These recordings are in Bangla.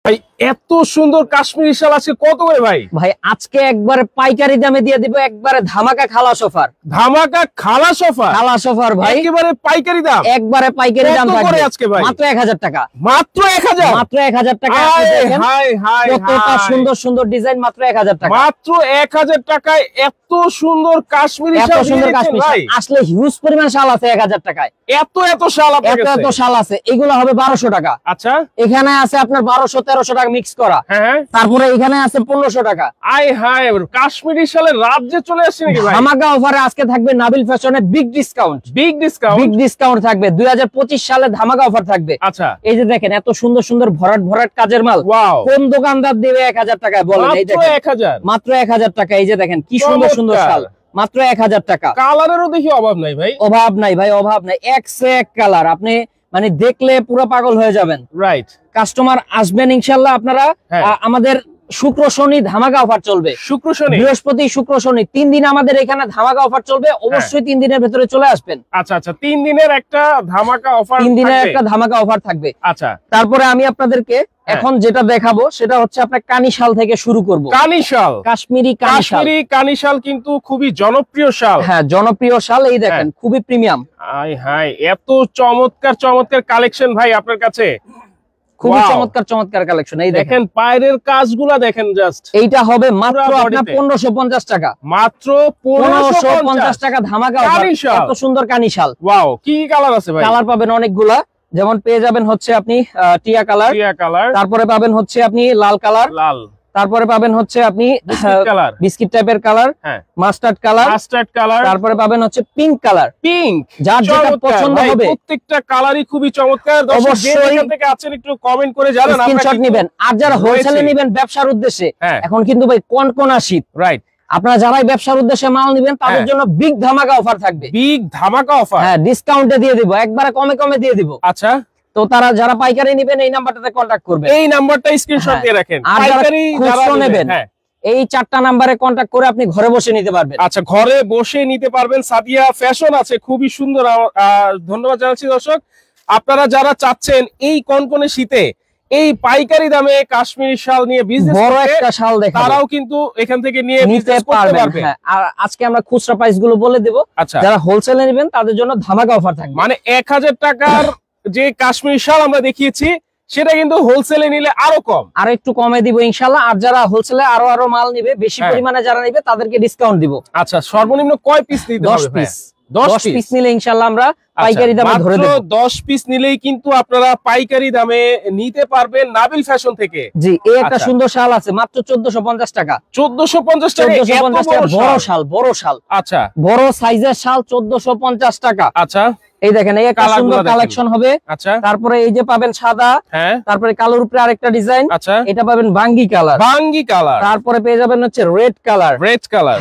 ভাই এত সুন্দর কাশ্মীরি শাল আজকে কত করে ভাই? ভাই আজকে একবারে পাইকারি দামে দিয়ে দিব, একবারে ধামাকা খালাস অফার। ধামাকা খালাস অফার? খালাস অফার ভাই, একেবারে পাইকারি দাম। একবারে পাইকারি দাম থাকবে আজকে ভাই মাত্র 1000 টাকা। মাত্র 1000? মাত্র 1000 টাকা। হাই হাই কতটা সুন্দর সুন্দর ডিজাইন, মাত্র 1000 টাকা। মাত্র 1000 টাকায় এত সুন্দর কাশ্মীরি শাল। এত সুন্দর কাশ্মীরি শাল আসলে হিউজ পরিমাণ শাল আছে 1000 টাকায়। এত শাল আপনার কাছে? এত শাল আছে, এগুলো হবে 1200 টাকা। আচ্ছা, এখানে আছে আপনার 1200-1300 টাকা মিক্স করা। হ্যাঁ, তারপরে এখানে আছে 1500 টাকা। আয় হায়, কাশ্মীরি শালের রাজ্যে চলে আসছে নাকি ভাই? ধামাকা অফারে আজকে থাকবে নাবিল ফ্যাশনে big discount. Big discount? Big discount থাকবে 2025 সালে ধামাকা অফার থাকবে। আচ্ছা, এই যে দেখেন এত সুন্দর সুন্দর ভরাট ভরাট কাজের মাল। ওয়াও, কোন দোকানদার দিবে 1000 টাকায় বলেন? এই দেখেন মাত্র 1000 টাকা। এই যে দেখেন কি সুন্দর সুন্দর শাল, মাত্র 1000 টাকা। কালারেরও দেখি অভাব নাই ভাই। অভাব নাই ভাই, অভাব নাই। এক সে এক কালার, আপনি মানে দেখলে পুরো পাগল হয়ে যাবেন। রাইট, কাস্টমার আসবেন ইনশাআল্লাহ। আপনারা আমাদের শুক্র শনি ধামাকা অফার চলবে। শুক্র শনি, বৃহস্পতি শুক্র শনি 3 দিন আমাদের এখানে ধামাকা অফার চলবে। অবশ্যই 3 দিনের ভিতরে চলে আসবেন। আচ্ছা আচ্ছা, 3 দিনের একটা ধামাকা অফার। 3 দিনের একটা ধামাকা অফার থাকবে। আচ্ছা, তারপরে আমি আপনাদেরকে এখন যেটা দেখাবো সেটা হচ্ছে আপনার কানি শাল থেকে শুরু করব। কানি শাল, কাশ্মীরি কানি শাল। কাশ্মীরি কানি শাল কিন্তু খুবই জনপ্রিয় শাল। হ্যাঁ, জনপ্রিয় শাল। এই দেখেন খুবই প্রিমিয়াম। আয় হায়, এত চমৎকার চমৎকার কালেকশন ভাই আপনার কাছে। খুবই চমৎকার চমৎকার কালেকশন। এই দেখেন পায়ের কাজগুলা দেখেন জাস্ট। এইটা হবে মাত্র আপনার 1550 টাকা। মাত্র 1550 টাকা ধামাকা অফার। এত সুন্দর কানি শাল। ওয়াও, কি কালার আছে ভাই? কালার পাবেন অনেকগুলা। যেমন পেয়ে যাবেন হচ্ছে আপনি টিয়া কালার, তারপরে পাবেন হচ্ছে আপনি লাল কালার, তারপরে পাবেন হচ্ছে আপনি বিস্কিট টাইপের কালার, মাস্টার্ড কালার, তারপরে পাবেন হচ্ছে পিঙ্ক কালার। পিঙ্ক যার যেটা পছন্দ হবে। প্রত্যেকটা কালারই খুবই চমৎকার। দর্শক যেখান থেকে আছেন একটু কমেন্ট করে জানান, স্ক্রিনশট নেবেন। আর যারা হোলসেলে নেবেন ব্যবসার উদ্দেশ্যে, এখন কিন্তু ভাই কনকনা শীত। রাইট, আপনারা যারাই ব্যবসার উদ্দেশ্যে মাল নেবেন তাদের জন্য বিগ ধামাকা অফার থাকবে। বিগ ধামাকা অফার? হ্যাঁ, ডিসকাউন্টে দিয়ে দিব, একবারে কমে কমে দিয়ে দিব। আচ্ছা, তো তারা যারা পাইকারি নেবেন এই নাম্বারটাতে কন্টাক্ট করবেন। এই নাম্বারটা স্ক্রিনশট দিয়ে রাখেন। আর পাইকারি যারা নেবেন এই 4টা নাম্বারে কন্টাক্ট করে আপনি ঘরে বসে নিতে পারবেন। আচ্ছা, ঘরে বসে নিতে পারবেন। সাদিয়া ফ্যাশন আছে, খুবই সুন্দর। ধন্যবাদ জানাচ্ছি দর্শক। আপনারা যারা চাচ্ছেন এই কনকনে শীতে এই পাইকারি দামে কাশ্মীরি শাল নিয়ে বিজনেস বড় একটা শাল দেখেন, তারাও কিন্তু এখান থেকে নিয়ে নিতে পারবেন। আর আজকে আমরা খুচরা প্রাইস গুলো বলে দেব। আচ্ছা, যারা হোলসেলে নেবেন তাদের জন্য ধামাকা অফার থাকবে। মানে 1000 টাকার যে কাশ্মীরি শাল আমরা দেখিয়েছি সেটা কিন্তু হোলসেলে নিলে আরো কম, আর একটু কমে দিব ইনশাআল্লাহ। আর যারা হোলসেলে আরো মাল নিবে, বেশি পরিমাণে যারা নিবে তাদেরকে ডিসকাউন্ট দিব। আচ্ছা, সর্বনিম্ন কয় পিস নিতে হবে? 10 পিস নিলে ইনশাআল্লাহ আমরা পাইকারি দামে ধরে দেব। 10 পিস নিলেই কিন্তু আপনারা পাইকারি দামে নিতে পারবেন নাবিল ফ্যাশন থেকে। জি, এই একটা সুন্দর শাল আছে মাত্র 1450 টাকা। 1450 টাকা? 1450 টাকা বড় শাল। আচ্ছা, বড় সাইজের শাল 1450 টাকা। আচ্ছা, এই দেখেন এই একটা সুন্দর কালেকশন হবে। আচ্ছা, তারপরে এই যে পাবেন সাদা, তারপরে কালোর উপরে আরেকটা ডিজাইন। আচ্ছা, এটা পাবেন বাঙ্গি কালার। তারপরে পেয়ে যাবেন হচ্ছে রেড কালার।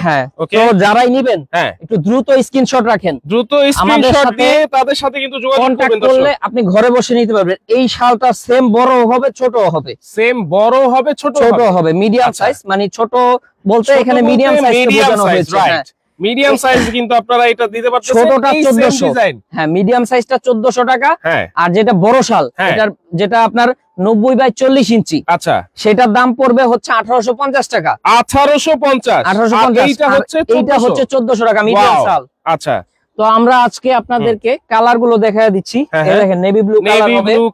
হ্যাঁ, তো যারাই নেবেন একটু দ্রুত স্ক্রিনশট রাখেন। দ্রুত স্ক্রিনশট দিয়ে তাদের সাথে কিন্তু যোগাযোগ করলে আপনি ঘরে বসে নিতে পারবেন। এই শালটা সেম বড় হবে ছোট হবে। সেম বড় হবে ছোট হবে, মিডিয়াম সাইজ। মানে ছোট বলতে এখানে মিডিয়াম সাইজ বোঝানো হয়েছে। মিডিয়াম সাইজ কিন্তু আপনারা এটা দিতে পারতেছেন। ছোটটা 1400। হ্যাঁ, মিডিয়াম সাইজটা 1400 টাকা। আর যেটা বড় শাল, যেটা আপনার 90/40 ইঞ্চি, আচ্ছা, সেটার দাম পড়বে হচ্ছে 1850 টাকা। 1850? এইটা হচ্ছে 1400 টাকা মিডিয়াম শাল। আচ্ছা, তো আমরা আজকে আপনাদেরকে কালার গুলো দেখায় দিচ্ছি। এই দেখেন নেভি ব্লু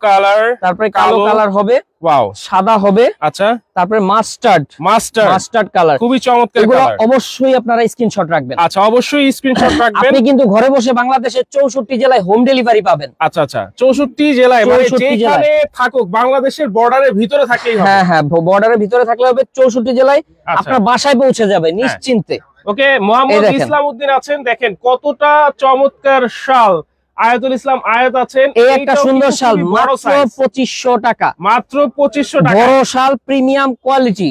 কালার, তারপরে কালো কালার হবে, ওয়াও, সাদা হবে, আচ্ছা, তারপরে মাস্টার্ড কালার। খুবই চমৎকার কালার। অবশ্যই আপনারা স্ক্রিনশট রাখবেন। আচ্ছা, অবশ্যই স্ক্রিনশট রাখবেন। আপনি কিন্তু ঘরে বসে বাংলাদেশের 64 জেলায় হোম ডেলিভারি পাবেন। আচ্ছা আচ্ছা, 64 জেলায়, মানে যেখানে থাকুক বাংলাদেশের বর্ডারের ভিতরে থাকলেই হবে। হ্যাঁ, বর্ডারের ভিতরে থাকলে হবে। 64 জেলায় আপনার বাসায় পৌঁছে যাবে নিশ্চিন্তে। ওকে, মোহাম্মদ ইসলাম উদ্দিন আছেন, দেখেন কতটা চমৎকার শাল। আয়াতুল ইসলাম আয়াত আছেন, এই একটা সুন্দর শাল মাত্র 2500 টাকা। মাত্র 2500 টাকা। বড় শাল, প্রিমিয়াম কোয়ালিটি,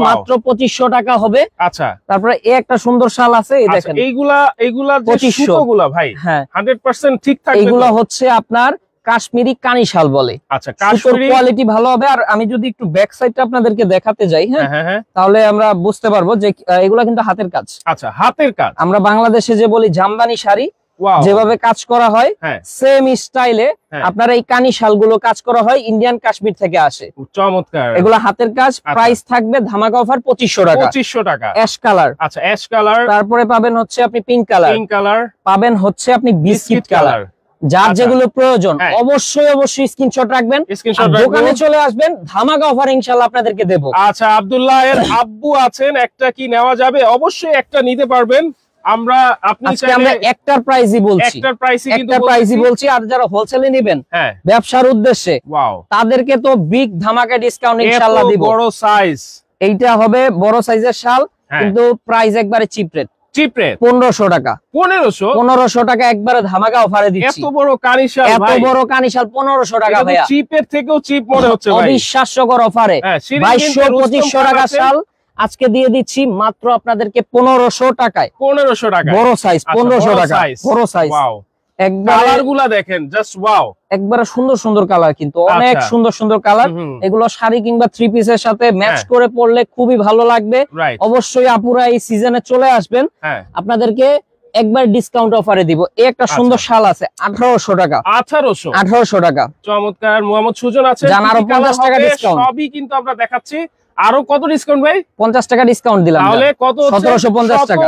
মাত্র 2500 টাকা হবে। আচ্ছা, তারপরে এই একটা সুন্দর শাল আছে, এই দেখেন। এইগুলা যে সুতোগুলা ভাই, হ্যাঁ, 100% ঠিক থাকবে। এগুলা হচ্ছে আপনার কাশ্মীরি কানি শাল বলে। আচ্ছা, কাশ্মীরি কোয়ালিটি ভালো হবে। আর আমি যদি একটু ব্যাক সাইডটা আপনাদেরকে দেখাতে যাই, হ্যাঁ, তাহলে আমরা বুঝতে পারবো যে এগুলা কিন্তু হাতের কাজ। আচ্ছা, হাতের কাজ। আমরা বাংলাদেশে যে বলি জামদানি শাড়ি, যেভাবে কাজ করা হয় সেম স্টাইলে আপনার এই কানি শালগুলো কাজ করা হয় ইন্ডিয়ান কাশ্মীর থেকে আসে। চমৎকার, এগুলো হাতের কাজ। প্রাইস থাকবে ধামাকা অফার 2500 টাকা। 2500 টাকা। অ্যাশ কালার, আচ্ছা অ্যাশ কালার। তারপরে পাবেন হচ্ছে আপনি পিঙ্ক কালার, পাবেন হচ্ছে আপনি বিস্কিট কালার। যার যেগুলো প্রয়োজন অবশ্যই অবশ্যই স্ক্রিনশট রাখবেন, দোকানে চলে আসবেন, ধামাকা অফার ইনশাআল্লাহ আপনাদেরকে দেব। আচ্ছা আব্দুল্লাহ এর আব্বু আছেন, একটা কি নেওয়া যাবে? অবশ্যই একটা নিতে পারবেন। আমরা একটার প্রাইসই বলছি, আর যারা হোলসেলে নেবেন ব্যবসার উদ্দেশ্যে তাদেরকে তো বিগ ধামাকা ডিসকাউন্ট ইনশাআল্লাহ দিব। বড় সাইজ, এইটা হবে বড় সাইজের শাল, কিন্তু প্রাইস একবারে চিপ রেট। 1500 টাকা। 1500 টাকা একবারে ধামাকা অফারে দিচ্ছি। এত বড় কানিশাল, এত বড় কানিশাল 1500 টাকা ভাইয়া। চিপের থেকেও চিপ মনে হচ্ছে ভাই। অবিশ্বাস্যকর অফারে 2200-2500 টাকা শাল আজকে দিয়ে দিচ্ছি মাত্র আপনাদেরকে 1500 টাকায়। 1500 টাকা বড় সাইজ, 1500 টাকা বড় সাইজ। ওয়াও, কালারগুলো দেখেন, জাস্ট ওয়াও। একবারে সুন্দর সুন্দর কালার, কিন্তু অনেক সুন্দর সুন্দর কালার। এগুলো শাড়ি কিংবা থ্রি পিসের সাথে ম্যাচ করে পরলে খুবই ভালো লাগবে। অবশ্যই আপুরা এই সিজনে চলে আসবেন, আপনাদেরকে একবার ডিসকাউন্ট অফারে দিব। এই একটা সুন্দর শাল আছে 1800 টাকা। 1800 টাকা। চমৎকার। মোহাম্মদ সুজন আছে, জান আরো 50 টাকা ডিসকাউন্ট। সবই কিন্তু আমরা দেখাচ্ছি। আরো কত ডিসকাউন্ট ভাই? 50 টাকা ডিসকাউন্ট দিলাম। তাহলে কত? 1750 টাকা।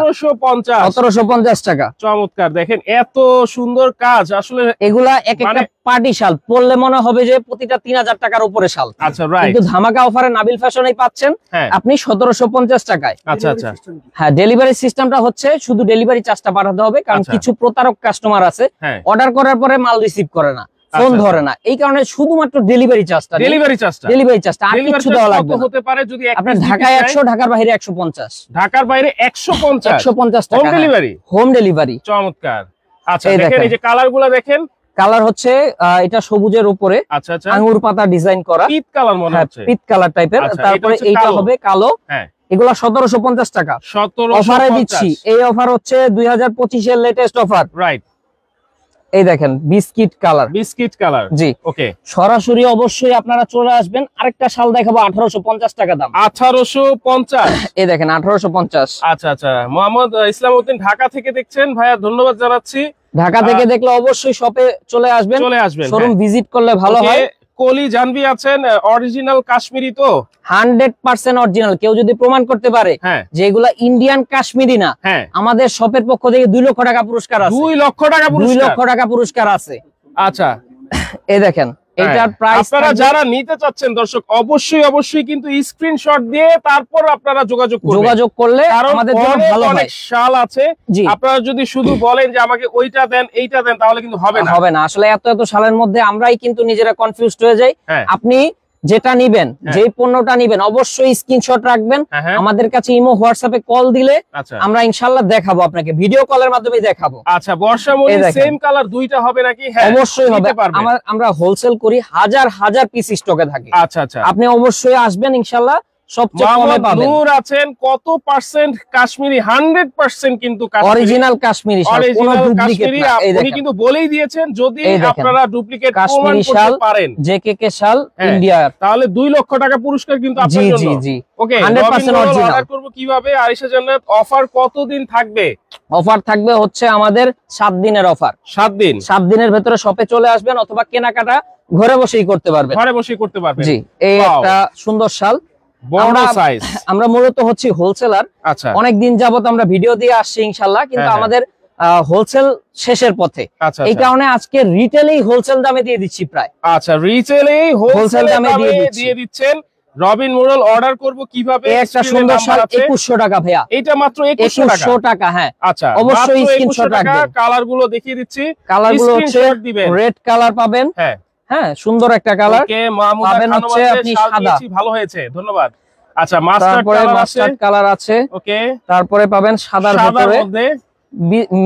1750 টাকা। চমৎকার, দেখেন এত সুন্দর কাজ। আসলে এগুলা এক একটা পার্টি শাল, পরলে মনে হবে যে প্রতিটা 3000 টাকার উপরে শাল। আচ্ছা রাইট। কিন্তু ধামাকা অফারে নাবিল ফ্যাশনেই পাচ্ছেন আপনি 1750 টাকায়। আচ্ছা আচ্ছা। হ্যাঁ, ডেলিভারি সিস্টেমটা হচ্ছে শুধু ডেলিভারি চার্জটা পাঠাতে হবে, কারণ কিছু প্রতারক কাস্টমার আছে অর্ডার করার পরে মাল রিসিভ করে না, ফোন ধরে না। এই কারণে শুধুমাত্র ডেলিভারি চার্জটা আর কিছু দেওয়া লাগবে না। হতে পারে যদি আপনার ঢাকায় 100, ঢাকার বাইরে 150। ঢাকার বাইরে 150 টাকা হোম ডেলিভারি। চমৎকার। আচ্ছা দেখেন এই যে কালারগুলো দেখেন। কালার হচ্ছে এটা সবুজের উপরে আচ্ছা আচ্ছা আঙ্গুর পাতা ডিজাইন করা, পিট কালার মনে হচ্ছে, পিট কালার টাইপের। তারপরে এইটা হবে কালো। এগুলা 1750 টাকা অফারে দিচ্ছি। এই অফার হচ্ছে 2025 এর লেটেস্ট অফার। রাইট। এই দেখেন বিস্কিট কালার। জি ওকে। সরাসরি অবশ্যই আপনারা চলে আসবেন। আরেকটা শাল দেখাবো 1850 টাকা দাম। 1850। এই দেখেন 1850। আচ্ছা আচ্ছা। মোহাম্মদ ইসলামউদ্দিন ঢাকা থেকে দেখছেন, ভাইয়া ধন্যবাদ জানাচ্ছি। ঢাকা থেকে দেখলে অবশ্যই শপে চলে আসবেন, শোরুম ভিজিট করলে ভালো হয়। কলি জানবি আছেন, অরিজিনাল কাশ্মীরি তো? 100% অরিজিনাল। কেউ যদি প্রমাণ করতে পারে যে এগুলা ইন্ডিয়ান কাশ্মীরি না, আমাদের শপের পক্ষ থেকে 2 লক্ষ টাকা পুরস্কার আছে। 2 লক্ষ টাকা পুরস্কার? 2 লক্ষ টাকা পুরস্কার আছে। আচ্ছা, এই দেখেন এটার প্রাইস। আপনারা যারা নিতে চাচ্ছেন দর্শক, অবশ্যই কিন্তু স্ক্রিনশট দিয়ে তারপর আপনারা যোগাযোগ করলে আমাদের জন্য ভালো হয়। শাল আছে, আপনারা যদি শুধু বলেন যে আমাকে ওইটা দেন এইটা দেন, তাহলে কিন্তু হবে না। আসলে এত শালের মধ্যে আমরাই কিন্তু নিজেরা কনফিউজড হয়ে যাই। আপনি যেটা নিবেন, যে পণ্যটা নিবেন, অবশ্যই স্ক্রিনশট রাখবেন। আমাদের কাছে ইমো হোয়াটসঅ্যাপে কল দিলে আমরা ইনশাআল্লাহ দেখাবো, আপনাকে ভিডিও কলের মাধ্যমে দেখাবো। আচ্ছা, বর্ষামণি সেম কালার দুইটা হবে নাকি? হ্যাঁ অবশ্যই হবে। আমরা হোলসেল করি, হাজার পিস স্টকে থাকে। আচ্ছা আচ্ছা। আপনি অবশ্যই আসবেন ইনশাআল্লাহ, সবচেয়ে কমে পাবেন। নূর আছেন, কত পার্সেন্ট কাশ্মীরি? 100% কিন্তু অরিজিনাল কাশ্মীরি শাল, কোনো ডুপ্লিকেট না। উনি কিন্তু বলেই দিয়েছেন যদি আপনারা ডুপ্লিকেট প্রমাণ করতে পারেন, জেকেকে শাল ইন্ডিয়া, তাহলে 2 লক্ষ টাকা পুরস্কার কিন্তু আপনার জন্য। জি ওকে, 100% অরিজিনাল। অর্ডার করব কিভাবে? আয়েশা জান্নাত, অফার কতদিন থাকবে? অফার থাকবে হচ্ছে আমাদের 7 দিনের অফার। 7 দিনের ভেতরে শপে চলে আসবেন, অথবা কেনাকাটা ঘরে বসেই করতে পারবেন। জি, এই একটা সুন্দর শাল, বড় সাইজ। আমরা মূলত হচ্ছে হোলসেলার। আচ্ছা, অনেকদিন যাবত আমরা ভিডিও দিয়ে আসছি ইনশাআল্লাহ, কিন্তু আমাদের হোলসেল শেষের পথে। এই কারণে আজকে রিটেলেই হোলসেল দামে দিয়ে দিচ্ছি প্রায়। আচ্ছা, রিটেলেই হোলসেল দামে দিয়ে দিচ্ছেন। রবিন মুরাল, অর্ডার করব কিভাবে? একটা সুন্দর শাল 2100 টাকা ভাইয়া। এটা মাত্র 2100 টাকা? হ্যাঁ। আচ্ছা, অবশ্যই স্ক্রিনশট রাখবেন। কালার গুলো দেখিয়ে দিচ্ছি। কালার গুলো হচ্ছে রেড কালার পাবেন। হ্যাঁ, সুন্দর একটা কালার পাবেন হচ্ছে আপনি সাদা। ভালো হয়েছে, ধন্যবাদ। আচ্ছা, মাস্টার্ড কালার আছে। ওকে, তারপরে পাবেন সাদার ভিতরে,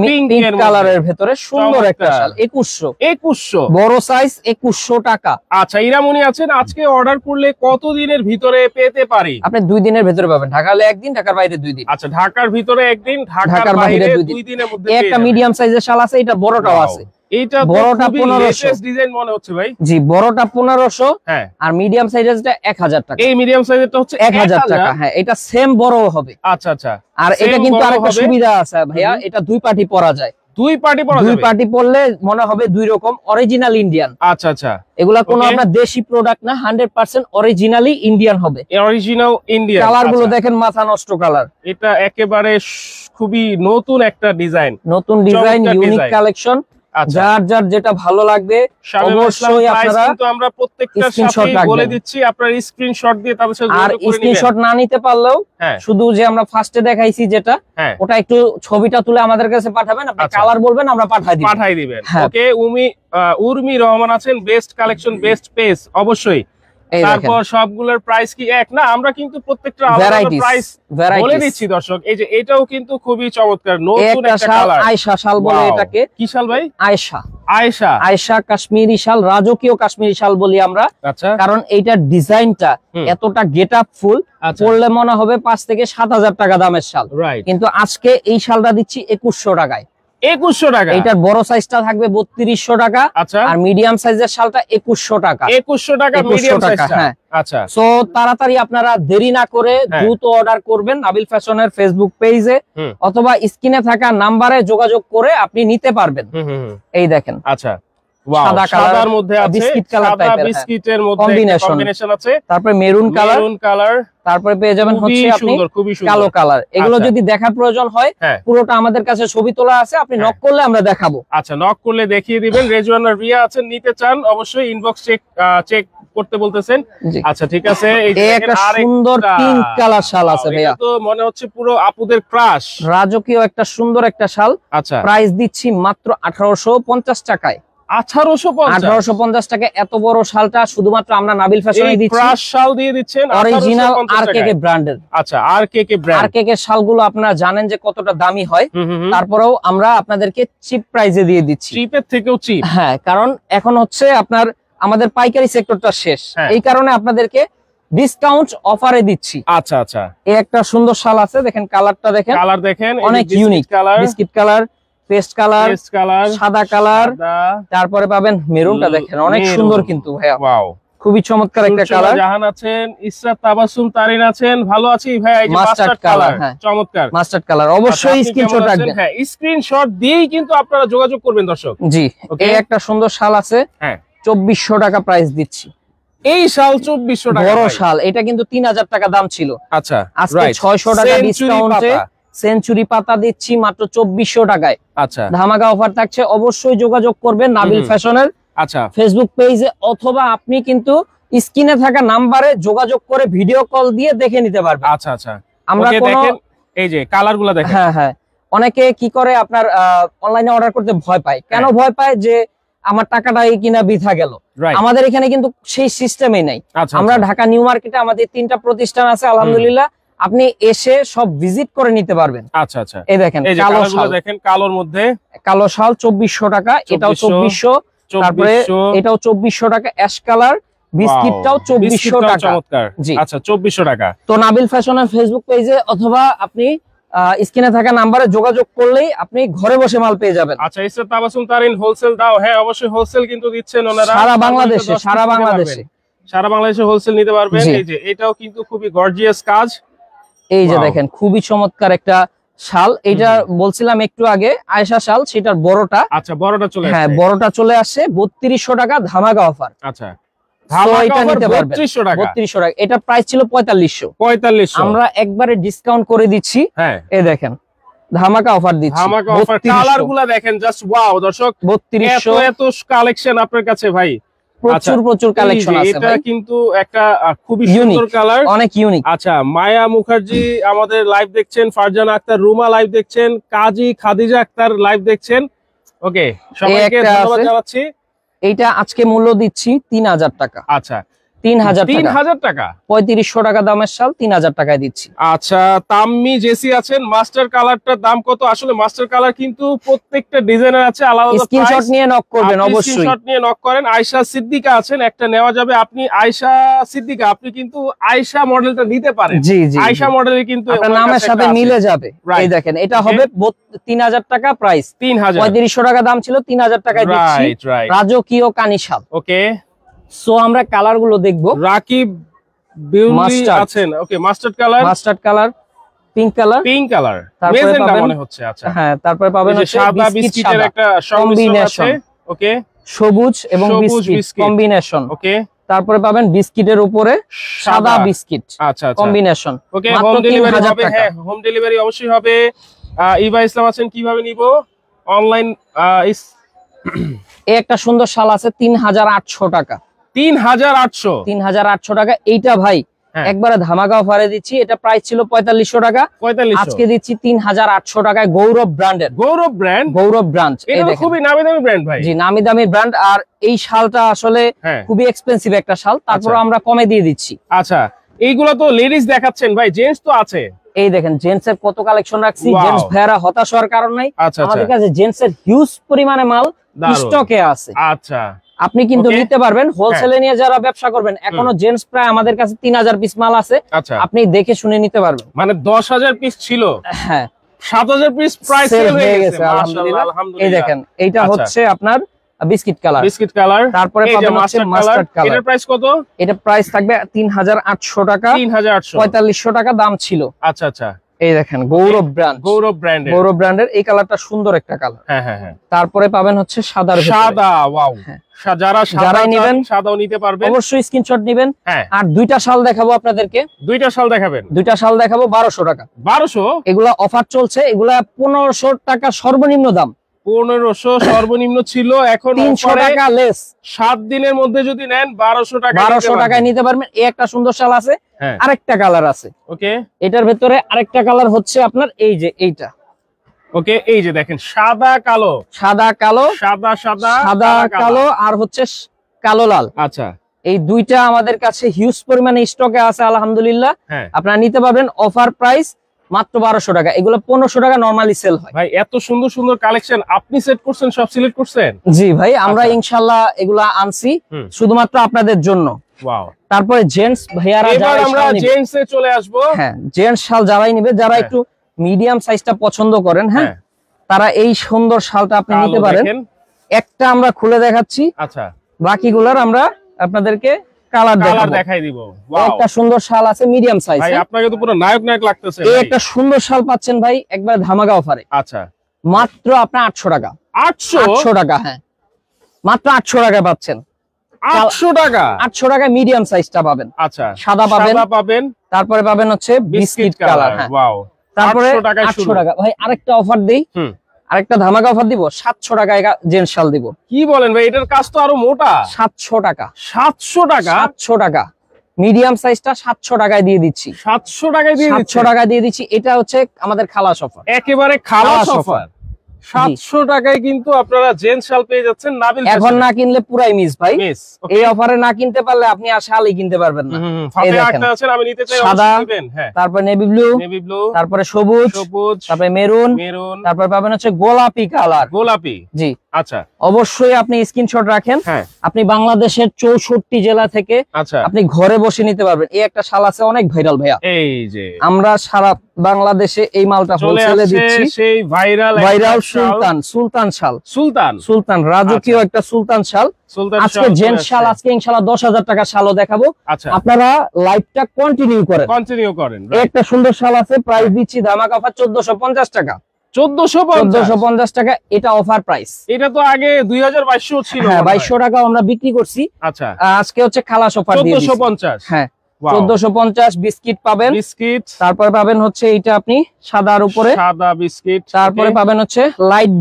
পিঙ্ক কালারের ভিতরে সুন্দর একটা শাল 2100 বড় সাইজ 2100 টাকা। আচ্ছা, ইরামনি আছেন, আজকে অর্ডার করলে কত দিনের ভিতরে পেতে পারি? আপনি 2 দিনের ভিতরে পাবেন। ঢাকা হলে 1 দিন, ঢাকার বাইরে 2 দিন। আচ্ছা, ঢাকার ভিতরে 1 দিন, ঢাকার বাইরে 2 দিনের মধ্যে। একটা মিডিয়াম সাইজের শাল আছে, এটা বড়টাও আছে। এইটা বড়টা 1500 ডিজাইন মনে হচ্ছে ভাই। জি, বড়টা 1500, হ্যাঁ, আর মিডিয়াম সাইজেরটা 1000 টাকা। এই মিডিয়াম সাইজেরটা হচ্ছে 1000 টাকা। হ্যাঁ, এটা সেম বড় হবে। আচ্ছা আচ্ছা। আর এটা কিন্তু আরেকটা সুবিধা আছে ভাইয়া, এটা 2 পার্টি পরা যায়। দুই পার্টি পরা যাবে, দুই পার্টি পরলে মনে হবে দুই রকম অরিজিনাল ইন্ডিয়ান। আচ্ছা আচ্ছা, এগুলা কোনো আপনার দেশি প্রোডাক্ট না, 100% অরিজিনালি ইন্ডিয়ান হবে, অরিজিনাল ইন্ডিয়ান। কালার গুলো দেখেন মাথা নষ্ট কালার, এটা একেবারে খুবই নতুন একটা ডিজাইন, নতুন ডিজাইন, ইউনিক কালেকশন। যার যার যেটা ভালো লাগবে অবশ্যই আপনারা কিন্তু আমরা প্রত্যেকটার সাথে বলে দিচ্ছি, আপনারা স্ক্রিনশট দিয়ে তাদের সাথে যোগাযোগ করে নেবেন। আর স্ক্রিনশট না নিতে পারলেও শুধু যে আমরা ফার্স্টে দেখাইছি যেটা, ওটা একটু ছবিটা তুলে আমাদের কাছে পাঠাবেন, আপনি কালার বলবেন, আমরা পাঠাই দিবেন। ওকে, উর্মি রহমান আছেন, বেস্ট কালেকশন, বেস্ট পেজ, অবশ্যই। তারপর সবগুলোর প্রাইস কি এক না? আমরা কিন্তু প্রত্যেকটা আলাদা প্রাইস বলে দিচ্ছি দর্শক। এই যে এটাও কিন্তু খুবই চমৎকার নতুন একটা কালার, আয়েশা শাল বলে এটাকে। কি শাল ভাই? আয়েশা কাশ্মীরি শাল, রাজকীয় কাশ্মীরি শাল বলি আমরা। আচ্ছা, কারণ এইটার ডিজাইনটা এতটা গেট আপ ফুল, পড়লে মনে হবে 5 থেকে 7,000 টাকা দামের শাল, কিন্তু আজকে এই শালটা দিচ্ছি 2100 টাকায়। 2100 টাকা। এটার বড় সাইজটা থাকবে 3200 টাকা, আর মিডিয়াম সাইজের শালটা 2100 টাকা। 2100 টাকা মিডিয়াম সাইজটা। হ্যাঁ, আচ্ছা। সো তাড়াতাড়ি আপনারা দেরি না করে দ্রুত অর্ডার করবেন নাবিল ফ্যাশনের ফেসবুক পেজে, অথবা স্ক্রিনে থাকা নাম্বারে যোগাযোগ করে আপনি নিতে পারবেন। এই দেখেন, আচ্ছা, সাদার মধ্যে আছে, বিস্কিট কালার টাইপের, বিস্কিটের মধ্যে কম্বিনেশন আছে। তারপরে মেরুন কালার, তারপরে পেয়ে যাবেন হচ্ছে আপনি কালো কালার। এগুলো যদি দেখার প্রয়োজন হয়, পুরোটা আমাদের কাছে ছবি তোলা আছে, আপনি নক করলে আমরা দেখাবো। আচ্ছা, নক করলে দেখিয়ে দিবেন। রেজওয়ান আর রিয়া আছেন, নিতে চান অবশ্যই ইনবক্স চেক করতে বলতেছেন। আচ্ছা, ঠিক আছে। এই একটা সুন্দর পিঙ্ক কালার শাল আছে ভাইয়া, তো মনে হচ্ছে পুরো আপুদের ক্রাশ, রাজকীয় একটা সুন্দর একটা শাল। আচ্ছা, প্রাইস দিচ্ছি মাত্র 1850 টাকায়। 1850 টাকা। এত বড় শালটা শুধুমাত্র আমরা নাবিল ফ্যাশনে দিচ্ছি। ক্রাশ শাল দিয়ে দিচ্ছেন, অরিজিনাল আরকেকে ব্র্যান্ডের। আচ্ছা, আরকেকে ব্র্যান্ড। আরকেকে শালগুলো আপনারা জানেন যে কতটা দামি হয়, তারপরেও আমরা আপনাদেরকে চিপ প্রাইসে দিয়ে দিচ্ছি। চিপের থেকেও চিপ। হ্যাঁ, কারণ এখন হচ্ছে আপনার আমাদের পাইকারি সেক্টরটা শেষ, এই কারণে আপনাদেরকে ডিসকাউন্ট অফারে দিচ্ছি। আচ্ছা আচ্ছা, এই একটা সুন্দর শাল আছে, দেখেন কালারটা দেখেন, অনেক unique colour, biscuit colour, paste colour, সাদা কালার, তারপরে পাবেন মেরুনটা দেখেন, অনেক সুন্দর কিন্তু ভাইয়া, ওয়াও, খুবই চমৎকার একটা কালার। জাহান আছেন, ইসরাত তাবাসসুম তারিন আছেন, ভালো আছি ভাই। এই যে মাস্টার্ড কালার, চমৎকার মাস্টার্ড কালার। অবশ্যই স্ক্রিনশট রাখবেন। হ্যাঁ, স্ক্রিনশট দিয়েই কিন্তু আপনারা যোগাযোগ করবেন দর্শক। জি, এই একটা সুন্দর শাল আছে, হ্যাঁ, 2400 টাকা প্রাইস দিচ্ছি। এই শাল 2400 টাকা, বড় শাল। এটা কিন্তু 3000 টাকা দাম ছিল। আচ্ছা, আজকে 600 টাকা ডিসকাউন্টে সেঞ্চুরি পাতা দিচ্ছি মাত্র 2400 টাকায়। আচ্ছা, ধামাকা অফার থাকছে, অবশ্যই যোগাযোগ করবেন নাবিল ফ্যাশনের আচ্ছা ফেসবুক পেজে, অথবা আপনি কিন্তু স্ক্রিনে থাকা নাম্বারে যোগাযোগ করে ভিডিও কল দিয়ে দেখে নিতে পারবেন। আচ্ছা আচ্ছা, আমরা দেখেন এই যে কালারগুলো দেখেন। হ্যাঁ হ্যাঁ, অনেকে কি করে আপনার অনলাইনে অর্ডার করতে ভয় পায়। কেন ভয় পায়? যে আমার টাকাটা কিনা বৃথা গেল। আমাদের এখানে কিন্তু সেই সিস্টেমই নাই। আমরা ঢাকা নিউ মার্কেটে আমাদের 3টা প্রতিষ্ঠান আছে, আলহামদুলিল্লাহ। আপনি এসে সব ভিজিট করে নিতে পারবেন। আচ্ছা আচ্ছা, এই দেখেন কালো শাল, দেখেন কালোর মধ্যে কালো শাল 2400 টাকা, এটাও 2400, তারপরে এটাও 2400 টাকা, অ্যাশ কালার, বিস্কিটটাও 2400 টাকা। চমৎকার। জি, আচ্ছা, 2400 টাকা। তো নাবিল ফ্যাশনের ফেসবুক পেজে অথবা আপনি স্ক্রিনে থাকা নাম্বারে যোগাযোগ করলেই আপনি ঘরে বসে মাল পেয়ে যাবেন। আচ্ছা, ইসরাত তাবাসসুম তারিন হোলসেল দাও? হ্যাঁ, অবশ্যই হোলসেল কিন্তু দিচ্ছেন ওনারা সারা বাংলাদেশে। সারা বাংলাদেশে হোলসেল নিতে পারবেন। এই যে এটাও কিন্তু খুবই গর্জিয়াস কাজ। এই যে দেখেন, খুবই চমৎকার একটা শাল। এটা বলছিলাম একটু আগে আয়েশা শাল, সেটার বড়টা। আচ্ছা, বড়টা চলে আসছে। হ্যাঁ, বড়টা চলে আসছে 3200 টাকা ধামাকা অফার। আচ্ছা, এটা নিতে পারবেন 3200 টাকা। 3200 টাকা। এটা প্রাইস ছিল 4500। আমরা একবারে ডিসকাউন্ট করে দিচ্ছি। হ্যাঁ, এই দেখেন ধামাকা অফার দিচ্ছি। ধামাকা অফার। কালারগুলো দেখেন, জাস্ট ওয়াও দর্শক। 3200, এত কালেকশন আপনার কাছে ভাই, প্রচুর কালেকশন আছে। এটা কিন্তু একটা খুবই সুন্দর কালার, অনেক ইউনিক। আচ্ছা, মায়া মুখার্জি আমাদের লাইভ দেখছেন, ফারজানা আক্তার রুমা লাইভ দেখছেন, কাজী খাদিজা আক্তার লাইভ দেখছেন। ওকে, সবাইকে ধন্যবাদ জানাচ্ছি। এইটা আজকে মূল্য দিচ্ছি 3000 টাকা। আচ্ছা, 3000 টাকা। 3500 টাকা দামের শাল 3000 টাকায় দিচ্ছি। আচ্ছা, তাম্মি জেসি আছেন, মাস্টার কালারটার দাম কত? আসলে মাস্টার কালার কিন্তু প্রত্যেকটা ডিজাইনের আছে আলাদা আলাদা। স্ক্রিনশট নিয়ে নক করবেন, অবশ্যই স্ক্রিনশট নিয়ে নক করেন। আয়েশা সিদ্দিকা আছেন, একটা নেওয়া যাবে। আপনি আয়েশা সিদ্দিকা, আপনি কিন্তু আয়েশা মডেলটা নিতে পারেন। জি জি, আয়েশা মডেলে কিন্তু আপনার নামের সাথে মিলে যাবে। এই দেখেন, এটা হবে 3000 টাকা প্রাইস। 3500 টাকা দাম ছিল, 3000 টাকায় দিচ্ছি। রাজকীয় কানি শাল। ওকে, সো আমরা কালার গুলো দেখবো। রাকিব বিউটি আছেন, okay, mustard colour. Pink colour magenta মনে হচ্ছে। আচ্ছা হ্যাঁ, তারপরে পাবেন হচ্ছে সাদা বিস্কিটের একটা সংমিশ্রণ আছে। ওকে, সবুজ এবং বিস্কিট কম্বিনেশন। ওকে, তারপরে পাবেন বিস্কিটের উপরে সাদা বিস্কিট। আচ্ছা কম্বিনেশন। ওকে, হোম ডেলিভারি হবে? হ্যাঁ, হোম ডেলিভারি অবশ্যই হবে। ইভা ইসলাম আছেন, কিভাবে নিব? অনলাইন। এই একটা সুন্দর শাল আছে 3800 টাকা। 3800 টাকা। এইটা ভাই একবারে ধামাকা অফারে দিচ্ছি। এটা প্রাইস ছিল 4500 টাকা, আজকে দিচ্ছি 3800 টাকায়। গৌরব ব্র্যান্ডের। গৌরব ব্র্যান্ড। এটা খুবই নামি দামি ব্র্যান্ড ভাই। জি, নামি দামি ব্র্যান্ড। আর এই শালটা আসলে খুবই এক্সপেন্সিভ একটা শাল, তারপর আমরা কমে দিয়ে দিচ্ছি। আচ্ছা, এইগুলো তো লেডিস দেখাচ্ছেন ভাই, জেন্টস তো আছে। এই দেখেন জেন্টস এর কত কালেকশন রাখছি। জেন্টস ভাইরা হতাশ হওয়ার কারণ নাই, আমাদের কাছে জেন্টস এর হিউজ পরিমাণে মাল স্টকে আছে। আচ্ছা, আপনি কিন্তু নিতে পারবেন হোলসেলে নিয়ে যারা ব্যবসা করবেন। এখনো জেন্টস প্রায় আমাদের কাছে 3000 পিস মাল আছে, আপনি দেখে শুনে নিতে পারবেন। মানে 10000 পিস ছিল, হ্যাঁ 7000 পিস প্রাইস সেল হয়ে গেছে আলহামদুলিল্লাহ। এই দেখেন এইটা হচ্ছে আপনার বিস্কিট কালার। তারপরে পাবেন হচ্ছে মাস্টার্ড কালার। এটার প্রাইস কত? এটা প্রাইস থাকবে 3800 টাকা। 4500 টাকা দাম ছিল। আচ্ছা আচ্ছা, এই দেখেন গৌরব ব্র্যান্ডের এই কালারটা সুন্দর একটা কালার। হ্যাঁ। তারপরে পাবেন হচ্ছে সাদা। ওয়াও, যারা নেবেন সাদাও নিতে পারবেন, অবশ্যই স্ক্রিনশট নেবেন। আর দুইটা শাল দেখাবো আপনাদেরকে। দুইটা শাল দেখাবেন? দুইটা শাল দেখাবো 1200 টাকা। 1200? এগুলা অফার চলছে, এগুলা 1500 টাকা সর্বনিম্ন দাম। 1500 সর্বনিম্ন ছিল, এখন 300 টাকা লেস। 7 দিনের মধ্যে যদি নেন 1200 টাকায় নিতে পারবেন। এই একটা সুন্দর শাল আছে, আরেকটা কালার আছে। ওকে, এটার ভেতরে আরেকটা কালার হচ্ছে আপনার এই যে এইটা। ওকে, এই যে দেখেন সাদা কালো আর হচ্ছে কালো লাল। আচ্ছা, এই দুইটা আমাদের কাছে হিউজ পরিমাণে স্টকে আছে আলহামদুলিল্লাহ। আপনারা নিতে পারবেন অফার প্রাইস মাত্র 1200 টাকা। এগুলো 1500 টাকা নরমালি সেল হয়। ভাই এত সুন্দর সুন্দর কালেকশন আপনি সেট করছেন, সব সিলেক্ট করছেন? জি ভাই, আমরা ইনশাআল্লাহ এগুলা আনছি শুধুমাত্র আপনাদের জন্য। ওয়াও। তারপরে জেন্টস ভাইয়ারা এবার আমরা জেন্টস এ চলে আসব। হ্যাঁ, জেন্টস শাল যারাই নেবে, যারা একটু মিডিয়াম সাইজটা পছন্দ করেন, হ্যাঁ তারা এই সুন্দর শালটা আপনি নিতে পারেন। একটা আমরা খুলে দেখাচ্ছি, আচ্ছা বাকিগুলোর আমরা আপনাদেরকে কালার দেখাই দিব। ওয়াও, একটা সুন্দর শাল আছে মিডিয়াম সাইজ। ভাই আপনাকে তো পুরো নায়ক লাগতেছে। এই একটা সুন্দর শাল পাচ্ছেন ভাই একবার ধামাকা অফারে। আচ্ছা, মাত্র আপনার 800 টাকা। 800 টাকা? হ্যাঁ, মাত্র 800 টাকায় পাচ্ছেন। 800 টাকা? 800 টাকায় মিডিয়াম সাইজটা পাবেন। আচ্ছা, সাদা পাবেন, তারপরে পাবেন হচ্ছে বিস্কিট কালার। হ্যাঁ, ওয়াও। তারপরে 800 টাকা। ভাই আরেকটা অফার দেই, আরেকটা ধামাকা অফার দিব। 700 টাকায় জেন্টস শাল দিব। কি বলেন ভাই, এটার কাজ তো আরো মোটা। 700 টাকা। 700 টাকা? 700 টাকা মিডিয়াম সাইজটা 700 টাকায় দিয়ে দিচ্ছি। 700 টাকায় দিয়ে দিচ্ছি? 700 টাকায় দিয়ে দিচ্ছি। এটা হচ্ছে আমাদের খালাস অফার, একেবারে খালাস অফার। 700 টাকায় কিন্তু আপনারা জেন্টস শাল পেয়ে যাচ্ছেন নাবিল। এখন না কিনলে পুরাই মিস ভাই। এই অফারে না কিনতে পারলে আপনি আর শালই কিনতে পারবেন না। এই দেখেন আমি নিতে চাই, সাদা, হ্যাঁ তারপর নেভি ব্লু, তারপরে সবুজ, তারপরে মেরুন, তারপর পাবেন হচ্ছে গোলাপি কালার। গোলাপি? জি। আচ্ছা, অবশ্যই আপনি স্ক্রিনশট রাখেন। আপনি বাংলাদেশের 64 জেলা থেকে আপনি ঘরে বসে নিতে পারবেন। এই একটা শাল আছে অনেক ভাইরাল ভাইয়া, এই যে আমরা সারা বাংলাদেশে এই মালটা হোলসেলে দিচ্ছি। সেই ভাইরাল সুলতান শাল, সুলতান রাজকীয় একটা সুলতান শাল। আজকে জেন্টস শাল, আজকে ইনশাআল্লাহ 10,000 টাকা শালও দেখাবো। আপনারা লাইভটা কন্টিনিউ করেন। একটা সুন্দর শাল আছে, প্রাইস দিচ্ছি ধামাকা অফার 1450 টাকা। 1450 টাকা, এটা অফার প্রাইস। এটা তো আগে 2200 ছিল। হ্যাঁ, 2200 টাকা আমরা বিক্রি করছি। আচ্ছা, আজকে হচ্ছে খালাস অফার দিয়ে 1450। হ্যাঁ, 1450 বিস্কিট পাবেন। তারপরে পাবেন হচ্ছে এইটা আপনি সাদার উপরে সাদা বিস্কিট। তারপরে পাবেন হচ্ছে লাইট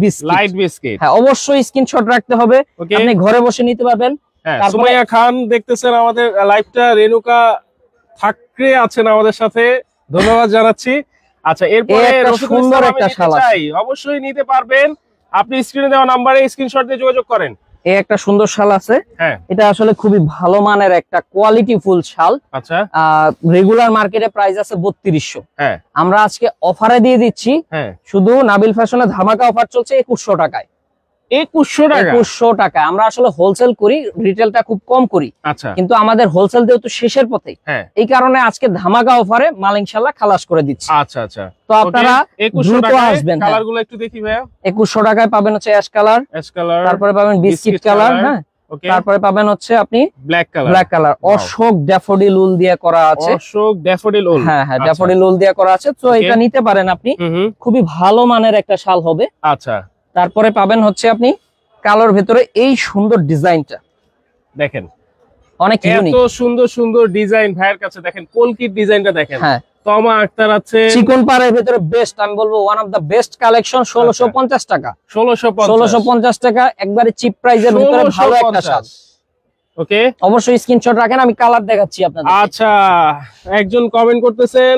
বিস্কিট। হ্যাঁ, অবশ্যই স্ক্রিনশট রাখতে হবে, আপনি ঘরে বসে নিতে পারবেন। সুমাইয়া খান দেখতেছেন আমাদের লাইভটা, রেনুকা ঠাকরে আছেন আমাদের সাথে, ধন্যবাদ জানাচ্ছি। আচ্ছা, এরপরে সুন্দর একটা শাল আছে, অবশ্যই নিতে পারবেন। আপনি স্ক্রিনে দেওয়া নম্বরে স্ক্রিনশট দিয়ে যোগাযোগ করেন। এই একটা সুন্দর শাল আছে, এটা আসলে খুবই ভালো মানের একটা কোয়ালিটি ফুল শাল। আচ্ছা, রেগুলার মার্কেটে প্রাইস আছে 3200। আমরা আজকে অফারে দিয়ে দিচ্ছি, শুধু নাবিল ফ্যাশনে ধামাকা অফার চলছে 2100 টাকায়। 2100 টাকা। আমরা আসলে হোলসেল করি, রিটেলটা খুব কম করি। আচ্ছা, কিন্তু আমাদের হোলসেল যেহেতু শেষের পথে, এই কারণে আজকে ধামাকা অফারে মাল ইনশাআল্লাহ খালাস করে দিচ্ছি। আচ্ছা আচ্ছা, তো আপনারা 2100 টাকায় আসবেন। কালারগুলো একটু দেখি ভাইয়া। 2100 টাকায় পাবেন হচ্ছে অ্যাশ কালার, তারপরে পাবেন বিস্কিট কালার, হ্যাঁ তারপরে পাবেন হচ্ছে আপনি ব্ল্যাক কালার অশোক ড্যাফোডিল উল দিয়ে করা আছে, অশোক ড্যাফোডিল উল, হ্যাঁ হ্যাঁ ড্যাফোডিল উল দিয়ে করা আছে। তো এটা নিতে পারেন আপনি, খুবই ভালো মানের একটা শাল হবে। আচ্ছা, তারপরে পাবেন হচ্ছে আপনি কালোর ভিতরে এই সুন্দর ডিজাইনটা দেখেন, অনেক ইউনিক, এত সুন্দর সুন্দর ডিজাইন ভাইয়ের কাছে। দেখেন কলকির ডিজাইনটা দেখেন, হ্যাঁ তমা আক্তার আছে, চিকন পাড়ের ভিতরে বেস্ট, আমি বলবো one of the best collection. 1650 টাকা, 1650 টাকা, একবারে চিপ প্রাইজের ভিতরে ভালো একটা শাল। ওকে, অবশ্যই স্ক্রিনশট রাখেন, আমি কালার দেখাচ্ছি আপনাদের। আচ্ছা, একজন কমেন্ট করতেছেন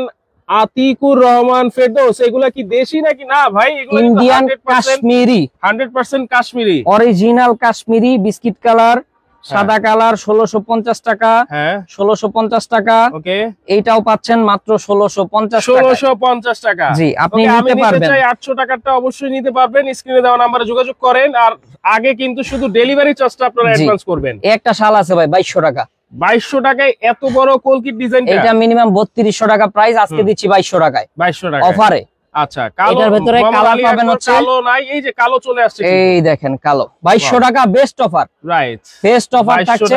আতিকুর রহমান ফেরদৌস, এগুলা কি দেশি নাকি? না ভাই, এগুলো Indian Kashmiri, 100% Kashmiri, original Kashmiri biscuit colour, সাদা কালার। 1650 টাকা, হ্যাঁ 1650 টাকা। ওকে, এইটাও পাচ্ছেন মাত্র 1650 টাকা। জি, আপনি আমি নিতে পারবেন। 800 টাকাটা অবশ্যই নিতে পারবেন, স্ক্রিনে দেওয়া নম্বরে যোগাযোগ করেন। আর আগে কিন্তু শুধু ডেলিভারি চার্জটা আপনারা অ্যাডভান্স করবেন। একটা শাল আছে ভাই 2200 টাকা, 2200 টাকায় এত বড় কলকির ডিজাইন, এটা মিনিমাম 3200 টাকা প্রাইস, আজকে দিচ্ছি 2200 টাকায়, 2200 টাকা অফারে। আচ্ছা, কালো, এটার ভিতরে কালার পাবেন হচ্ছে, কালো নাই, এই যে কালো চলে আসছে, এই দেখেন কালো 2200 টাকা, best offer, right, best offer থাকছে।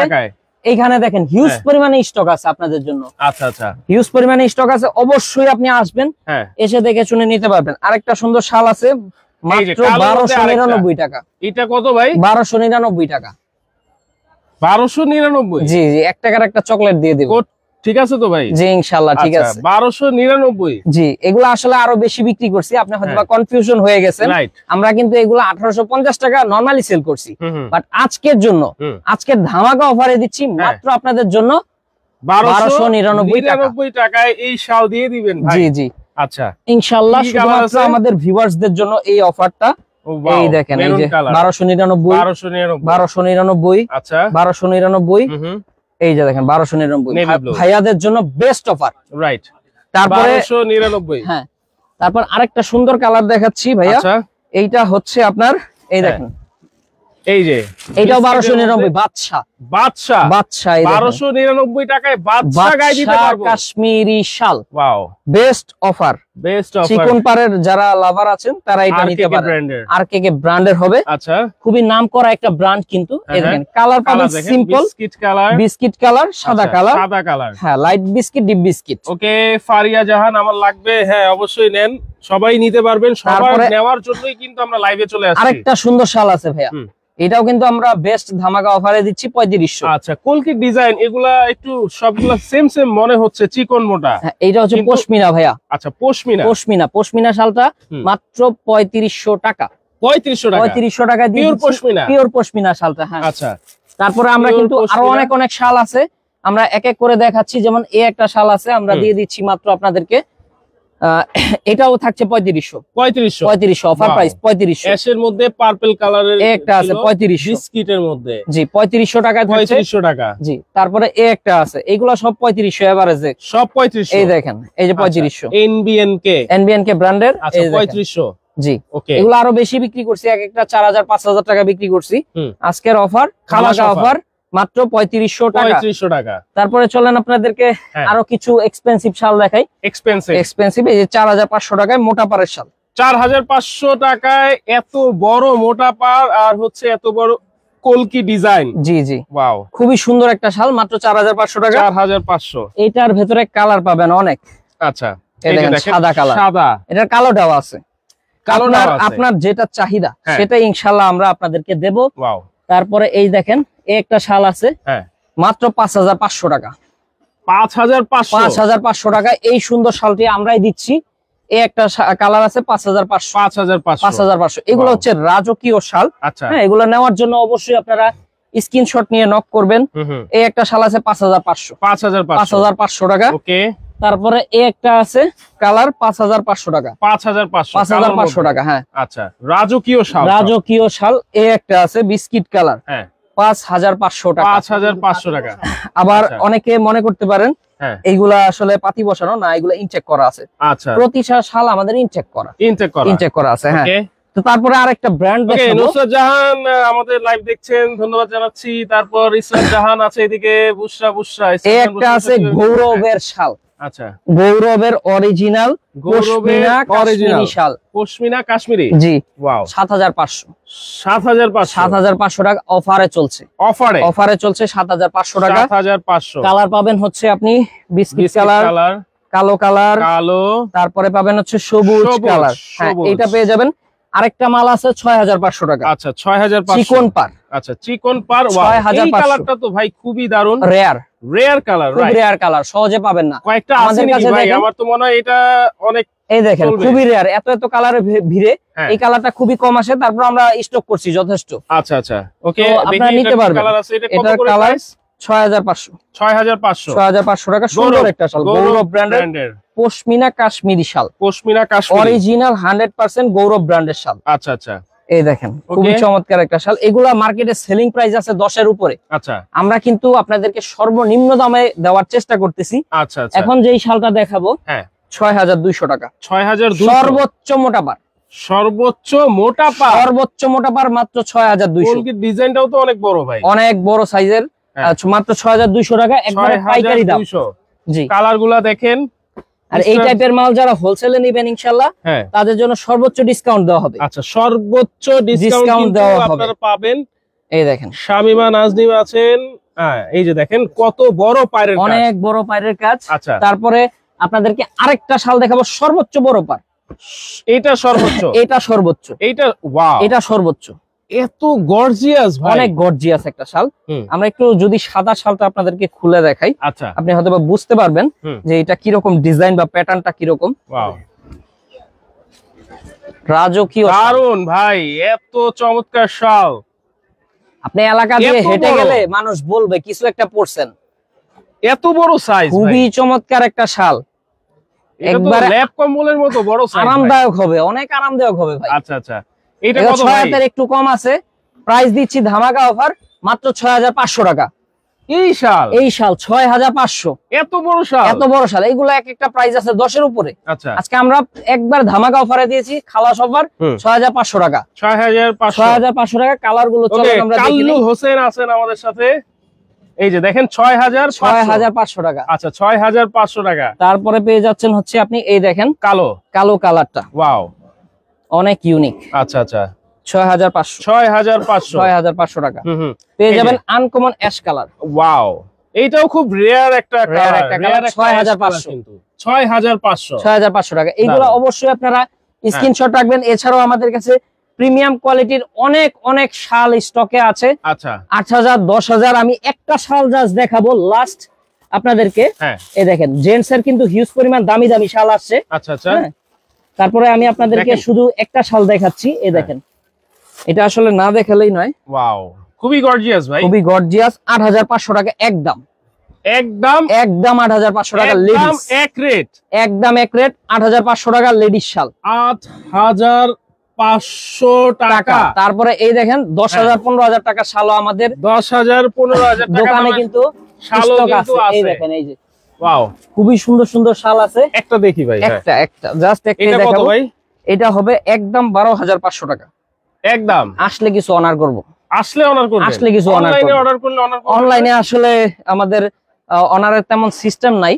এইখানে দেখেন হিউজ পরিমাণে স্টক আছে আপনাদের জন্য। আচ্ছা আচ্ছা, হিউজ পরিমাণে স্টক আছে, অবশ্যই আপনি আসবেন, এসে দেখে শুনে নিতে পারবেন। আরেকটা সুন্দর শাল আছে মাত্র 1299 টাকা। এটা কত ভাই? 1299 টাকা, 1299। জি জি, 1 টাকার একটা চকলেট দিয়ে দেব, ঠিক আছে তো ভাই? জি ইনশাআল্লাহ ঠিক আছে। 1299। জি, এগুলো আসলে আরো বেশি বিক্রি করছি, আপনি হয়তো কনফিউশন হয়ে গেছেন। আমরা কিন্তু এগুলো 1850 টাকা নরমালি সেল করছি, বাট আজকের জন্য, আজকের ধামাকা অফারে দিচ্ছি মাত্র আপনাদের জন্য 1299 টাকায় এই শাল দিয়ে দিবেন ভাই। জি জি, আচ্ছা ইনশাআল্লাহ, শুধুমাত্র আমাদের ভিউয়ার্সদের জন্য এই অফারটা। এই দেখেন, এই যে 1299, আচ্ছা 1299, এই যে দেখেন 1299, ভাইয়াদের জন্য বেস্ট অফার, রাইট। তারপরে 1299, হ্যাঁ। তারপর আরেকটা সুন্দর কালার দেখাচ্ছি ভাইয়া, এইটা হচ্ছে আপনার, এই দেখেন, এই যে এইটাও 1299, বাদশা, বাদশা, বাদশা, 1299 টাকায় বাদশা গায়ে দিতে পারবো, কাশ্মীরি শাল। Wow, best offer, best offer. চিকন পাড়ের যারা লাভার আছেন তারা এটা নিতে পারেন, আরকেকে ব্র্যান্ডের হবে। আচ্ছা, খুবই নামকরা একটা ব্র্যান্ড কিন্তু। এই দেখেন কালার পাবেন সিম্পল বিস্কিট কালার, সাদা কালার, হ্যাঁ লাইট বিস্কিট, ডিপ বিস্কিট। ওকে, ফারিয়া জাহান, আমার লাগবে, হ্যাঁ অবশ্যই নেন, সবাই নিতে পারবেন, সবাই নেওয়ার জন্যই কিন্তু আমরা লাইভে চলে আসছি। আরেকটা সুন্দর শাল আছে ভাইয়া, এটাও কিন্তু আমরা বেস্ট ধামাকা অফারে দিচ্ছি 3500। আচ্ছা, কলকির ডিজাইন, এগুলা একটু সবগুলা সেম সেম মনে হচ্ছে, চিকন মোটা। এইটা হচ্ছে পশমিনা ভাইয়া। আচ্ছা, পশমিনা, পশমিনা, পশমিনা শালটা মাত্র 3500 টাকা, 3500 টাকা দিয়ে পিওর পশমিনা, পিওর পশমিনা শালটা। হ্যাঁ, আচ্ছা। তারপরে আমরা কিন্তু আরো অনেক অনেক শাল আছে, আমরা এক এক করে দেখাচ্ছি। যেমন এই একটা শাল আছে, আমরা দিয়ে দিচ্ছি মাত্র আপনাদেরকে, এটাও থাকছে 3500 অফার প্রাইস, 3500। এর মধ্যে পার্পল কালারের একটা আছে 3500 বিস্কিটের মধ্যে, জি 3500 টাকায়, 3500 টাকা, জি। তারপরে এই একটা আছে, এগুলা সব 3500 এভারেজে, সব 3500। এই দেখেন, এই যে 3500 এনবিএনকে ব্র্যান্ডের, আচ্ছা 3500, জি। ওকে, এগুলো আরো বেশি বিক্রি করছি, এক একটা 4000 5000 টাকা বিক্রি করছি। আজকের অফার, খালাসা অফার, মাত্র 3500 টাকা। তারপরে চলেন আপনাদেরকে আরো কিছু এক্সপেন্সিভ শাল দেখাই। এক্সপেন্সিভ, এই যে 4500 টাকায় মোটা পাড়ের শাল, 4500 টাকায় এত বড় মোটা পাড়, আর হচ্ছে এত বড় কলকি ডিজাইন। জি জি, ওয়াও, খুবই খুবই সুন্দর একটা শাল, মাত্র 4500 টাকা। 4500। এইটার ভেতরে কালার পাবেন অনেক। আচ্ছা, এই দেখেন সাদা কালার, সাদা, এটার কালোটাও আছে। আপনার যেটা চাহিদা সেটা ইনশাআল্লাহ আমরা আপনাদেরকে দেব। ওয়াও। তারপরে এই দেখেন, এই একটা শাল আছে, মাত্র 5500 টাকা, 5500 টাকা। এই সুন্দর শালটি আমরাই দিচ্ছি। এই একটা কালার আছে 5500। এগুলো হচ্ছে রাজকীয় শাল। হ্যাঁ, এগুলো নেওয়ার জন্য অবশ্যই আপনারা স্ক্রিনশট নিয়ে নক করবেন। এই একটা শাল আছে 5500 টাকা। ওকে। তারপরে এই একটা আছে কালার 5500 টাকা, 5500 টাকা। হ্যাঁ, আচ্ছা, রাজকীয় শাল। এই একটা আছে বিস্কিট কালার, 5500 টাকা, 5500 টাকা। আবার অনেকে মনে করতে পারেন এইগুলা আসলে পাতি বসানো না, এগুলা ইনটেক করা আছে। আচ্ছা, প্রতিটা শাল আমাদের ইনটেক করা আছে। হ্যাঁ, তো তারপরে আরেকটা ব্র্যান্ড দেখাবো। নুসরাত জাহান আমাদের লাইভ দেখছেন, ধন্যবাদ জানাচ্ছি। তারপর ইসলাম জাহান আছে এদিকে, বুশরা এই একটা আছে গৌরবের শাল, আচ্ছা, গৌরবের অরিজিনাল পশমিনা কাশ্মীরি। জি, ওয়াও, 7500 7500 টাকা অফারে চলছে, অফারে চলছে 7500 টাকা। 7500। কালার পাবেন হচ্ছে আপনি বিস্কিট কালার, কালো কালার, তারপরে পাবেন হচ্ছে সবুজ কালার। হ্যাঁ, এটা পেয়ে যাবেন। আরেকটা মাল আছে 6500 টাকা। আচ্ছা, 6500 চিকন পার। আচ্ছা, চিকন পার। ওয়াও, এই কালারটা তো ভাই খুবই দারুন, rare colour, right? Rare colour, সহজে পাবেন না। কয়েকটা আছে নাকি ভাই? আমার তো মনে হয় এটা অনেক। এই দেখেন, খুবই রেয়ার, এত কালারের ভিড়ে এই কালারটা খুবই কম আসে, তারপর আমরা স্টক করছি যথেষ্ট। আচ্ছা আচ্ছা, ওকে, আপনারা নিতে পারবেন। এটা কালার 6500 6500 টাকা। সুন্দর একটা শাল, গৌরব ব্র্যান্ডের পশমিনা কাশ্মীরি শাল, পশমিনা কাশ্মীরি অরিজিনাল 100% গৌরব ব্র্যান্ডের শাল। আচ্ছা আচ্ছা, এই দেখেন, খুবই চমৎকার একটা শাল। এগুলা মার্কেটে সেলিং প্রাইস আছে 10 এর উপরে। আচ্ছা, আমরা কিন্তু আপনাদেরকে সর্বনিম্ন দামে দেওয়ার চেষ্টা করতেছি। আচ্ছা আচ্ছা, এখন যেই শালটা দেখাবো, হ্যাঁ, 6200 টাকা। 6200 সর্বোচ্চ মোটা পার, সর্বোচ্চ মোটা পার, সর্বোচ্চ মোটা পার মাত্র 6200। ডিজাইনটাও তো অনেক বড় ভাই, অনেক বড় সাইজের, মাত্র 6200 টাকা, একবারে পাইকারি দাম। জি, কালারগুলো দেখেন। আর এই টাইপের মাল যারা হোলসেলে নেবেন ইনশাআল্লাহ, তাদের জন্য সর্বোচ্চ ডিসকাউন্ট দেওয়া হবে। আচ্ছা, সর্বোচ্চ ডিসকাউন্ট দেওয়া হবে, আপনারা পাবেন। এই দেখেন, শামিমা নাজনীম আছেন। হ্যাঁ, এই যে দেখেন কত বড় পায়রের কাজ, অনেক বড় পায়রের কাজ। আচ্ছা, তারপরে আপনাদেরকে আরেকটা শাল দেখাবো, সর্বোচ্চ বড় পার। এটা সর্বোচ্চ, এটা সর্বোচ্চ, এটা ওয়াও, এটা সর্বোচ্চ। এত গর্জিয়াস ভাই, অনেক গর্জিয়াস একটা শাল। আমরা একটু যদি সাদা শালটা আপনাদেরকে খুলে দেখাই, আচ্ছা, আপনি হয়তো বুঝতে পারবেন যে এটা কিরকম ডিজাইন বা প্যাটার্নটা কিরকম। ওয়াও, রাজকীয়, দারুন ভাই, এত চমৎকার শাল। আপনি এলাকা দিয়ে হেঁটে গেলে মানুষ বলবে কিছু একটা পরছেন। এত বড় সাইজ, খুবই চমৎকার একটা শাল, একবারে ল্যাপ কম্বলের মতো বড় সাইজ, আরামদায়ক হবে, অনেক আরামদায়ক হবে ভাই। আচ্ছা আচ্ছা, এটা কত ভাই? 6000 একটু কম আছে, প্রাইস দিচ্ছি ধামাকা অফার মাত্র 6500 টাকা। এই শাল 6500, এত বড় শাল, এত বড় শাল। এইগুলো এক একটা প্রাইস আছে 10 এর উপরে। আচ্ছা, আজকে আমরা একবার ধামাকা অফারে দিয়েছি, খালাস অফার 6500 টাকা। 6500 টাকা। কালার গুলো চলেন আমরা দেখি। কাল্লু হোসেন আছেন আমাদের সাথে। এই যে দেখেন 6500 টাকা। আচ্ছা, 6500 টাকা। তারপরে পেয়ে যাচ্ছেন হচ্ছে আপনি এই দেখেন কালো কালারটা, ওয়াও, অনেক ইউনিক। আচ্ছা আচ্ছা, 6500 টাকা পেয়ে যাবেন আনকমন অ্যাশ কালার। ওয়াও, এইটাও খুব রেয়ার একটা কালার। 6500 টাকা। এইগুলো অবশ্যই আপনারা স্ক্রিনশট রাখবেন। এছাড়াও আমাদের কাছে প্রিমিয়াম কোয়ালিটির অনেক অনেক শাল স্টকে আছে। আচ্ছা, 8000 10000। আমি একটা শাল জাস্ট দেখাবো লাস্ট আপনাদেরকে। এই দেখেন, জেন্টস এর কিন্তু হিউজ পরিমাণ দামি দামি শাল আসছে। আচ্ছা আচ্ছা, তারপরে আমি আপনাদেরকে শুধু একটা শাল দেখাচ্ছি। এই দেখেন, এটা আসলে না দেখালেই নয়। ওয়াও, খুবই গর্জিয়াস ভাই, খুবই গর্জিয়াস। 8500 টাকা একদম, একদম একদম 8500 টাকা লেডিস, এক রেট, একদম এক রেট। 8500 টাকা লেডিস শাল, 8500 টাকা। তারপরে এই দেখেন 10000 15000 টাকা শালও আমাদের 10000 15000 টাকা দোকানে কিন্তু শালও কিন্তু আছে। এই দেখেন, এই যে ওয়াও, খুবই সুন্দর সুন্দর শাল আছে। একটা দেখি ভাই, একটা জাস্ট একটা দেখাবো ভাই। এটা হবে একদম 12500 টাকা একদম। আসলে কিছু অনার করব, আসলে কিছু অনার করব। অনলাইনে অর্ডার করলে অনলাইনে আসলে আমাদের অনারের তেমন সিস্টেম নাই।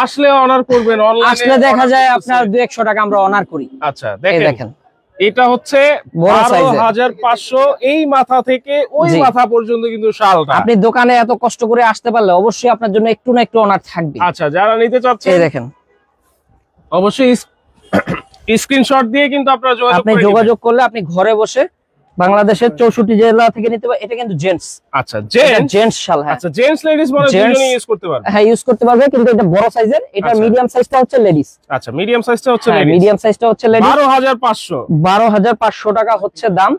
আসলে অনার করবেন, অনলাইনে আসলে দেখা যায় আপনার 200 টাকা আমরা অনার করি। আচ্ছা, দেখেন এটা হচ্ছে 12500, এই মাথা থেকে ওই মাথা পর্যন্ত কিন্তু শালটা। আপনি দোকানে এত কষ্ট করে আসতে পারলে অবশ্যই আপনার জন্য একটু না একটু অনার থাকবে। আচ্ছা, যারা নিতে চাচ্ছেন এই দেখেন, অবশ্যই স্ক্রিনশট দিয়ে কিন্তু আপনারা যোগাযোগ করলে আপনি ঘরে বসে বাংলাদেশের 64 জেলা থেকে নিতে পারবেন। এটা কিন্তু জেন্টস। আচ্ছা, জেন্টস শাল। হ্যাঁ, আচ্ছা, জেন্টস লেডিস মানে দুটোই ইউজ করতে পারবে। হ্যাঁ, ইউজ করতে পারবে, কিন্তু এটা বড় সাইজের। এটা মিডিয়াম সাইজটা হচ্ছে লেডিস। আচ্ছা, মিডিয়াম সাইজটা হচ্ছে লেডিস। মিডিয়াম সাইজটা হচ্ছে লেডিস। 12500 টাকা হচ্ছে দাম।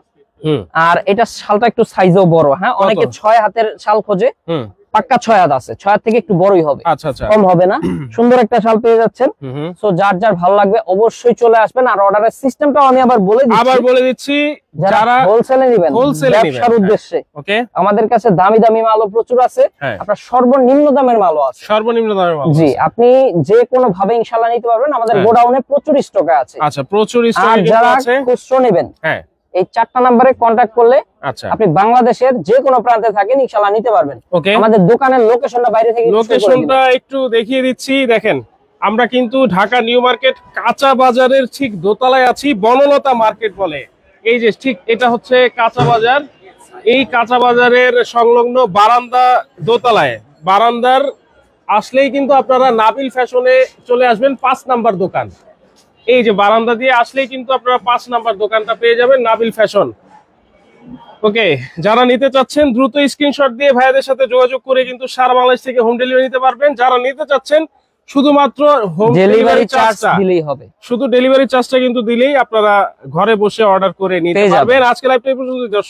আর এটা শালটা একটু সাইজও বড়। হ্যাঁ, অনেকে 6 হাতের শাল খোঁজে, পাক্কা 6 হাত আছে। 6 হাত থেকে একটু বড়ই হবে, কম হবে না। সুন্দর একটা শাল পেয়ে যাচ্ছেন। সো যার যার ভালো লাগবে অবশ্যই চলে আসবেন। আর অর্ডারের সিস্টেমটাও আমি আবার বলে দিচ্ছি, যারা হোলসেলে নেবেন ব্যবসার উদ্দেশ্যে, ওকে, আমাদের কাছে দামি দামি মালও প্রচুর আছে। আপনার সর্বনিম্ন দামের মালও আছে। সর্বনিম্ন দামের মাল, জি, আপনি যে কোনো ভাবে ইনশাআল্লাহ নিতে পারবেন। আমাদের গোডাউনে প্রচুর স্টকে আছে। আচ্ছা, প্রচুর স্টকে আছে। খুচরো নেবেন, হ্যাঁ, এই 4টা নম্বরে কন্টাক্ট করলে আপনি বাংলাদেশের যে কোনো প্রান্তে থাকেন ইনশাআল্লাহ নিতে পারবেন। আমাদের দোকানের লোকেশনটা বাইরে থেকে লোকেশনটা একটু দেখিয়ে দিচ্ছি। দেখেন, আমরা কিন্তু ঢাকা নিউ মার্কেট কাঁচা বাজারের ঠিক দোতলায় আছি, বনলতা মার্কেট বলে। এই যে ঠিক এটা হচ্ছে কাঁচা বাজার, এই কাঁচা বাজারের সংলগ্ন বারান্দা দোতলায়, বারান্দার আসলেই কিন্তু আপনারা নাবিল ফ্যাশনে চলে আসবেন, 5 নাম্বার দোকান। এই যে বারান্দা দিয়ে আসলেই কিন্তু আপনারা 5 নাম্বার দোকানটা পেয়ে যাবেন, নাবিল ফ্যাশন। ওকে, যারা নিতে চাচ্ছেন দ্রুত স্ক্রিনশট দিয়ে ভাইয়াদের সাথে যোগাযোগ করে কিন্তু সারা বাংলাদেশ থেকে হোম ডেলিভারি নিতে পারবেন। যারা নিতে চাচ্ছেন শুধুমাত্র হোম ডেলিভারি চার্জটা দিলেই হবে, শুধু ডেলিভারি চার্জটা কিন্তু দিলেই আপনারা ঘরে বসে অর্ডার করে নিতে পারবেন। আজকে লাইভটা এই পর্যন্ত দর্শক।